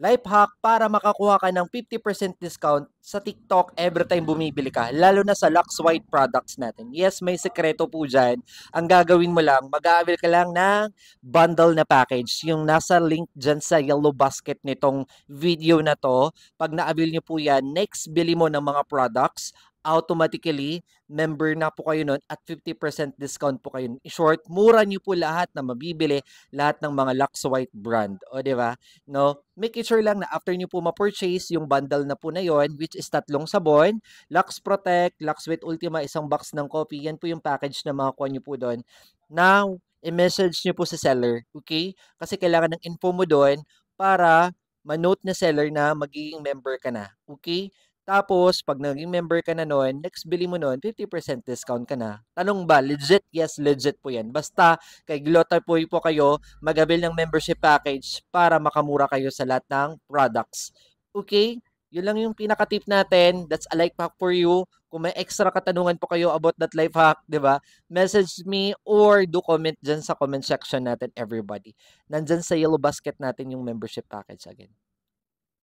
Life hack para makakuha ka ng 50% discount sa TikTok every time bumibili ka, lalo na sa Lux White products natin. Yes, may sekreto po dyan. Ang gagawin mo lang, mag-a-avail ka lang ng bundle na package. Yung nasa link dyan sa yellow basket nitong video na to. Pag na-avail nyo po yan, next bili mo ng mga products, automatically, member na po kayo nun at 50% discount po kayo. In short, mura nyo po lahat na mabibili, lahat ng mga Lux White brand. O, di ba? No? Make it sure lang na after nyo po ma-purchase yung bundle na po na yon, which is 3 sabon, Lux Protect, Lux with Ultima, isang box ng coffee, yan po yung package na makakuha nyo po doon. Now, i-message nyo po sa seller, okay? Kasi kailangan ng info mo doon para ma-note na seller na magiging member ka na, okay? Tapos, pag naging member ka na noon, next bili mo noon, 50% discount ka na. Tanong ba, legit? Yes, legit po yan. Basta, kay Glotapoy po kayo, mag-avail ng membership package para makamura kayo sa lahat ng products. Okay? Yun lang yung pinaka-tip natin. That's a life hack for you. Kung may extra katanungan po kayo about that life hack, di ba? Message me or do comment dyan sa comment section natin, everybody. Nandyan sa yellow basket natin yung membership package again.